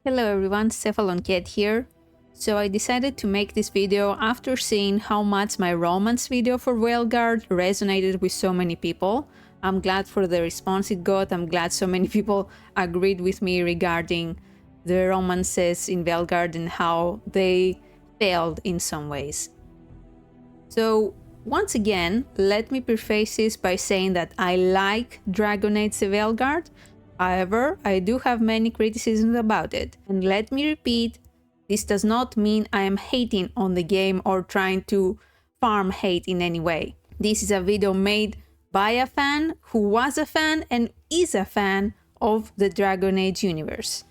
Hello everyone, CephalonKet here. So I decided to make this video after seeing how much my romance video for Veilguard resonated with so many people. I'm glad for the response it got. I'm glad so many people agreed with me regarding the romances in Veilguard and how they failed in some ways. So once again, let me preface this by saying that I like Dragon Age Veilguard. However, I do have many criticisms about it. And let me repeat, this does not mean I am hating on the game or trying to farm hate in any way. This is a video made by a fan who was a fan and is a fan of the Dragon Age universe.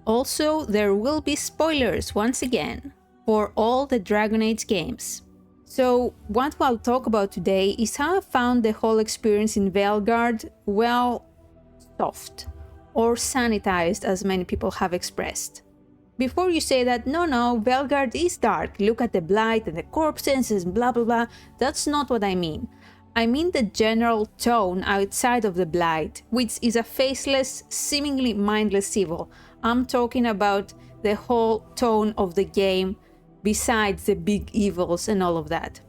Also, there will be spoilers once again for all the Dragon Age games. So what I'll talk about today is how I found the whole experience in Veilguard, well, soft. Or sanitized, as many people have expressed. Before you say that, no, Veilguard is dark, look at the blight and the corpses and blah blah blah, that's not what I mean. I mean the general tone outside of the blight, which is a faceless, seemingly mindless evil. I'm talking about the whole tone of the game, besides the big evils and all of that.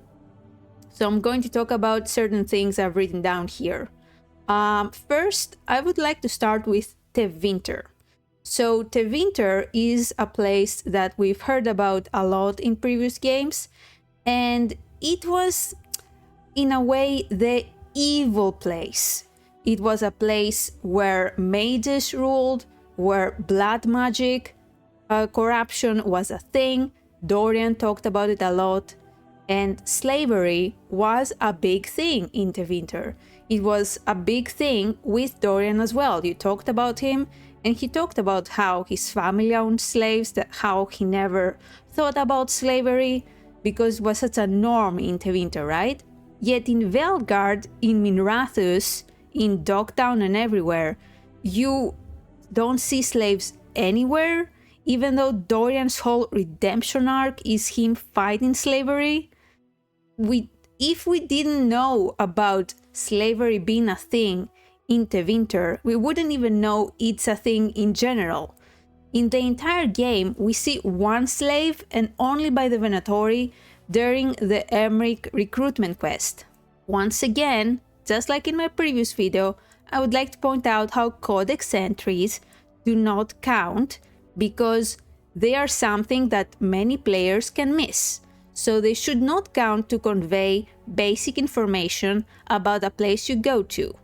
So I'm going to talk about certain things I've written down here. First, I would like to start with Tevinter. So Tevinter is a place that we've heard about a lot in previous games, and it was, in a way, the evil place. It was a place where mages ruled, where blood magic, corruption was a thing. Dorian talked about it a lot, and slavery was a big thing in Tevinter. It was a big thing with Dorian as well. You talked about him, and he talked about how his family owned slaves, that how he never thought about slavery because it was such a norm in Tevinter, right? Yet in Veilguard, in Minrathous, in Dogtown and everywhere, you don't see slaves anywhere, even though Dorian's whole redemption arc is him fighting slavery. If we didn't know about slavery being a thing in Tevinter, we wouldn't even know it's a thing in general. In the entire game, we see one slave, and only by the Venatori during the Emmerich recruitment quest. Once again, just like in my previous video, I would like to point out how codex entries do not count because they are something that many players can miss. So they should not count to convey basic information about a place you go to.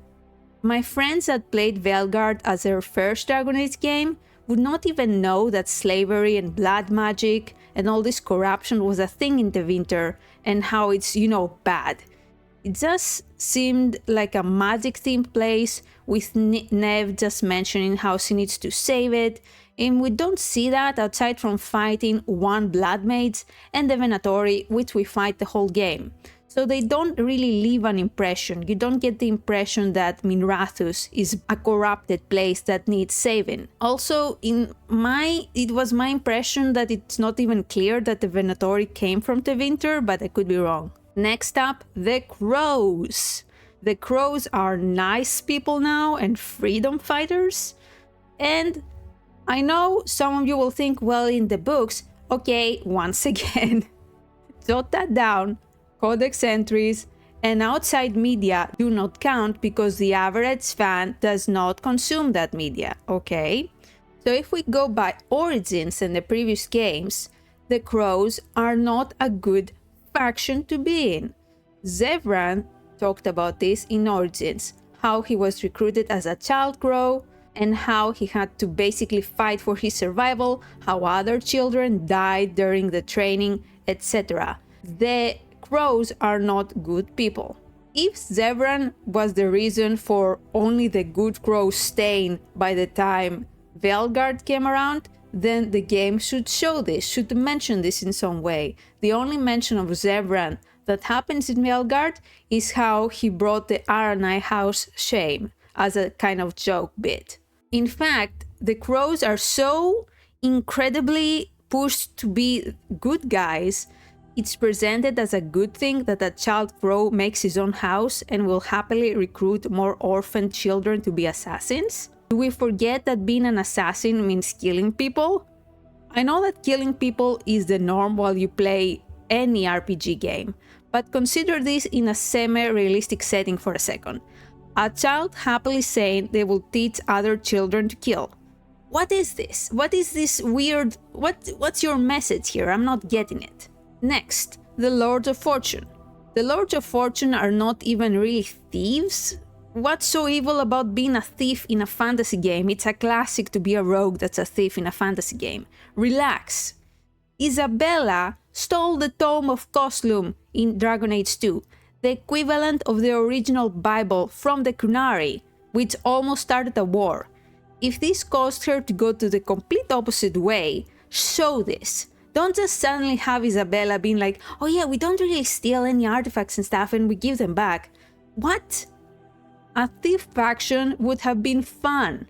My friends that played Veilguard as their first Dragon Age game would not even know that slavery and blood magic and all this corruption was a thing in Tevinter and how it's, bad. It just seemed like a magic-themed place with Nev just mentioning how she needs to save it, and we don't see that outside from fighting one blood mage and the Venatori, which we fight the whole game. So they don't really leave an impression. You don't get the impression that Minrathous is a corrupted place that needs saving. Also, it was my impression that it's not even clear that the Venatori came from Tevinter, but I could be wrong. Next up, the Crows. The Crows are nice people now and freedom fighters. And I know some of you will think, well, in the books, okay, once again, jot that down, codex entries and outside media do not count because the average fan does not consume that media, okay? So if we go by Origins and the previous games, the Crows are not a good faction to be in. Zevran talked about this in Origins, how he was recruited as a child crow and how he had to basically fight for his survival, how other children died during the training, etc. The Crows are not good people. If Zevran was the reason for only the good crows staying by the time Veilguard came around, then the game should show this, should mention this in some way. The only mention of Zevran that happens in Veilguard is how he brought the Aranai house shame as a kind of joke bit. In fact, the Crows are so incredibly pushed to be good guys, it's presented as a good thing that a child crow makes his own house and will happily recruit more orphaned children to be assassins. Do we forget that being an assassin means killing people? I know that killing people is the norm while you play any RPG game, but consider this in a semi-realistic setting for a second. A child happily saying they will teach other children to kill. What is this? What is this weird... What's your message here? I'm not getting it. Next, the Lords of Fortune. The Lords of Fortune are not even really thieves. What's so evil about being a thief in a fantasy game? It's a classic to be a rogue that's a thief in a fantasy game. Relax. Isabella stole the Tome of Coslum in Dragon Age 2, the equivalent of the original Bible from the Qunari, which almost started a war. If this caused her to go to the complete opposite way, show this. Don't just suddenly have Isabella being like, oh yeah, we don't really steal any artifacts and stuff and we give them back. What? A thief faction would have been fun.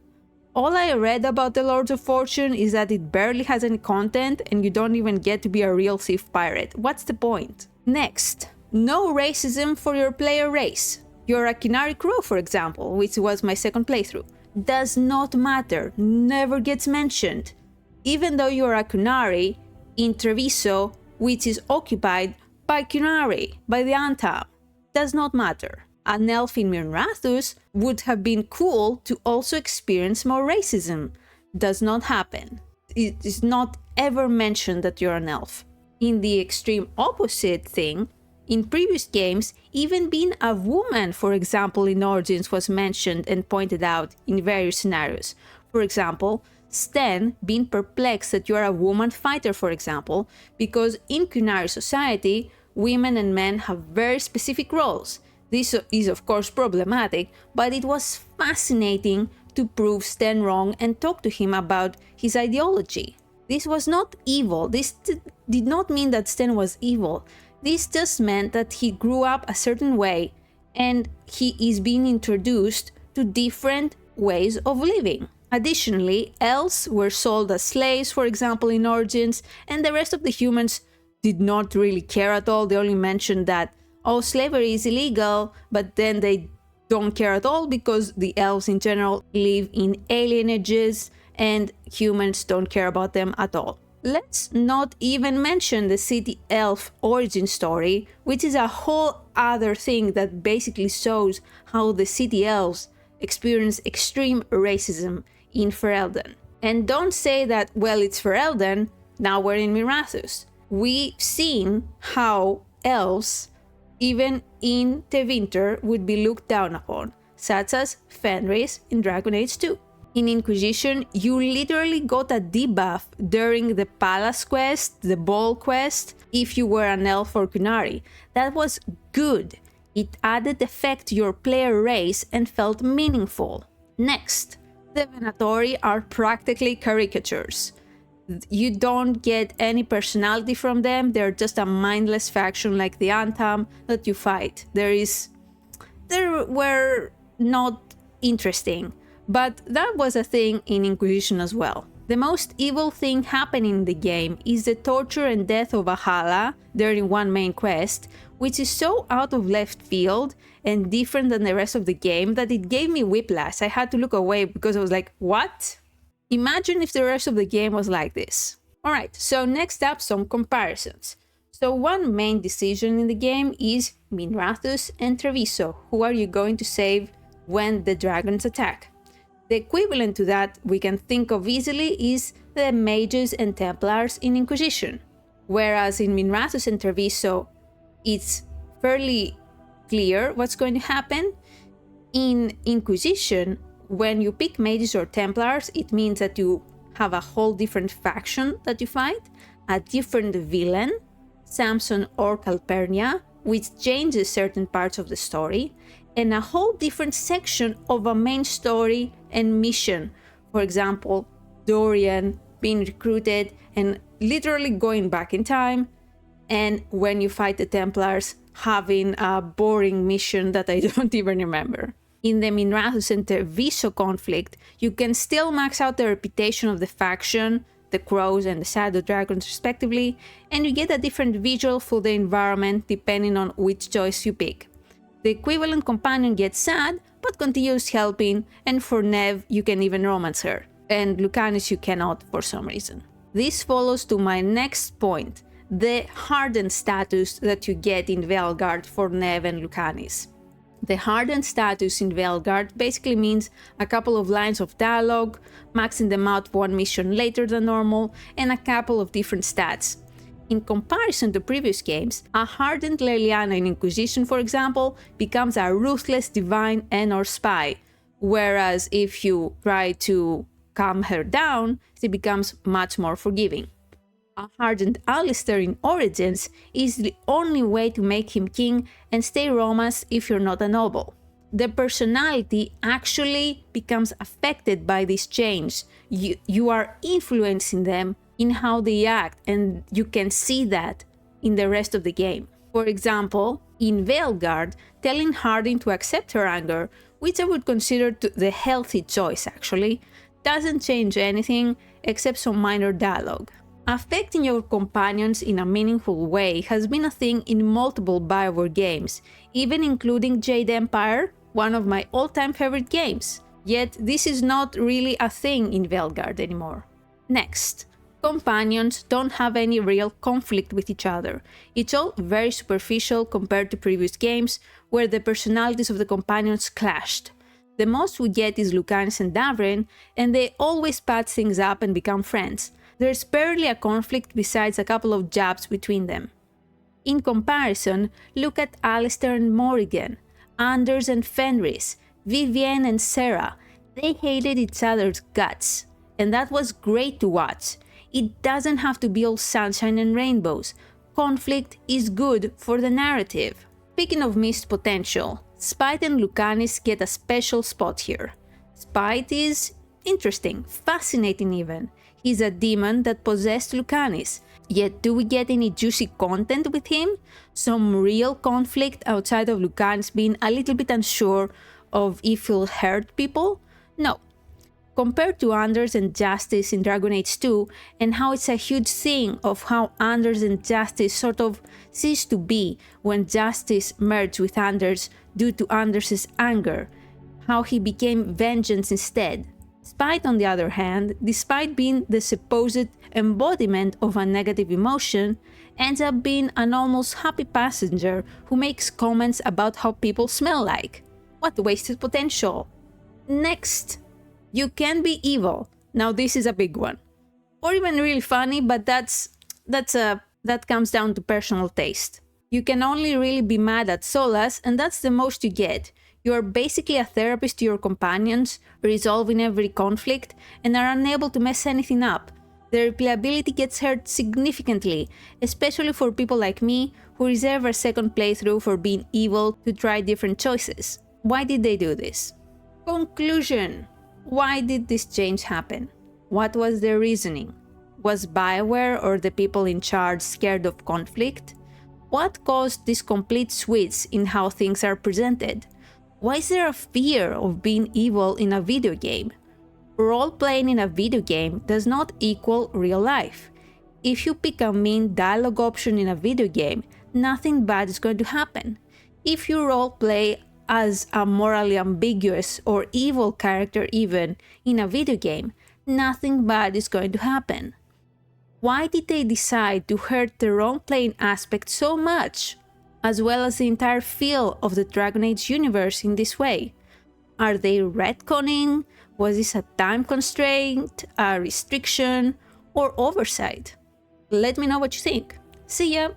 All I read about the Lords of Fortune is that it barely has any content and you don't even get to be a real thief pirate. What's the point? Next, no racism for your player race. You're a Qunari crew, for example, which was my second playthrough. Does not matter, never gets mentioned. Even though you're a Qunari in Treviso, which is occupied by Qunari, by the Antam, does not matter. An elf in Minrathous would have been cool to also experience more racism. Does not happen. It is not ever mentioned that you're an elf. In the extreme opposite thing, in previous games, even being a woman, for example, in Origins was mentioned and pointed out in various scenarios. For example, Sten being perplexed that you're a woman fighter, for example, because in Qunari society, women and men have very specific roles. This is of course problematic, but it was fascinating to prove Sten wrong and talk to him about his ideology. This was not evil. This did not mean that Sten was evil. This just meant that he grew up a certain way and he is being introduced to different ways of living. Additionally, elves were sold as slaves, for example, in Origins, and the rest of the humans did not really care at all. They only mentioned that, oh, slavery is illegal, but then they don't care at all because the elves in general live in alienages and humans don't care about them at all. Let's not even mention the city elf origin story, which is a whole other thing that basically shows how the city elves experience extreme racism in Ferelden. And don't say that, well, it's Ferelden, now we're in Minrathous. We've seen how elves, even in Tevinter, would be looked down upon, such as Fenris in Dragon Age 2. In Inquisition, you literally got a debuff during the Palace quest, the Ball quest, if you were an elf or Qunari. That was good. It added effect to your player race and felt meaningful. Next, the Venatori are practically caricatures. You don't get any personality from them, they're just a mindless faction like the Antam that you fight. They were not interesting, but that was a thing in Inquisition as well. The most evil thing happening in the game is the torture and death of Ahala during one main quest, which is so out of left field and different than the rest of the game that it gave me whiplash. I had to look away because I was like, what? Imagine if the rest of the game was like this. Alright, so next up, some comparisons. So one main decision in the game is Minrathous and Treviso. Who are you going to save when the dragons attack? The equivalent to that we can think of easily is the mages and templars in Inquisition. Whereas in Minrathous and Treviso, it's fairly clear what's going to happen. In Inquisition, when you pick mages or templars, it means that you have a whole different faction that you fight, a different villain, Samson or Calpurnia, which changes certain parts of the story, and a whole different section of a main story and mission. For example, Dorian being recruited and literally going back in time, and when you fight the Templars, having a boring mission that I don't even remember. In the Minrathous and Treviso conflict, you can still max out the reputation of the faction, the Crows and the Shadow Dragons respectively, and you get a different visual for the environment depending on which choice you pick. The equivalent companion gets sad, but continues helping, and for Nev you can even romance her, and Lucanus you cannot for some reason. This follows to my next point, the Hardened status that you get in Veilguard for Nev and Lucanus. The Hardened status in Veilguard basically means a couple of lines of dialogue, maxing them out one mission later than normal, and a couple of different stats. In comparison to previous games, a hardened Leliana in Inquisition, for example, becomes a ruthless divine and/or spy, whereas if you try to calm her down, she becomes much more forgiving. A hardened Alistair in Origins is the only way to make him king and stay romance if you're not a noble. The personality actually becomes affected by this change. You are influencing them in how they act, and you can see that in the rest of the game. For example, in Veilguard, telling Hardened to accept her anger, which I would consider the healthy choice actually, doesn't change anything except some minor dialogue. Affecting your companions in a meaningful way has been a thing in multiple BioWare games, even including Jade Empire, one of my all-time favorite games. Yet this is not really a thing in Veilguard anymore. Next, companions don't have any real conflict with each other. It's all very superficial compared to previous games, where the personalities of the companions clashed. The most we get is Lucanus and Davren, and they always patch things up and become friends. There's barely a conflict besides a couple of jabs between them. In comparison, look at Alistair and Morrigan, Anders and Fenris, Vivienne and Sarah. They hated each other's guts, and that was great to watch. It doesn't have to be all sunshine and rainbows. Conflict is good for the narrative. Speaking of missed potential, Spite and Lucanus get a special spot here. Spite is interesting, fascinating even. He's a demon that possessed Lucanus. Yet do we get any juicy content with him? Some real conflict outside of Lucanus being a little bit unsure of if he'll hurt people? No. Compared to Anders and Justice in Dragon Age 2, and how it's a huge thing of how Anders and Justice sort of ceased to be when Justice merged with Anders due to Anders' anger, how he became vengeance instead. Spite, on the other hand, despite being the supposed embodiment of a negative emotion, ends up being an almost happy passenger who makes comments about how people smell like. What wasted potential! Next, you can be evil. Now this is a big one. Or even really funny, but that comes down to personal taste. You can only really be mad at Solas, and that's the most you get. You are basically a therapist to your companions, resolving every conflict, and are unable to mess anything up. The replayability gets hurt significantly, especially for people like me, who reserve a second playthrough for being evil to try different choices. Why did they do this? Conclusion. Why did this change happen? What was their reasoning? Was BioWare or the people in charge scared of conflict? What caused this complete switch in how things are presented? Why is there a fear of being evil in a video game? Role-playing in a video game does not equal real life. If you pick a mean dialogue option in a video game, nothing bad is going to happen. If you role-play as a morally ambiguous or evil character even in a video game, nothing bad is going to happen. Why did they decide to hurt the role-playing aspect so much, as well as the entire feel of the Dragon Age universe in this way? Are they retconning? Was this a time constraint, a restriction, or oversight? Let me know what you think. See ya!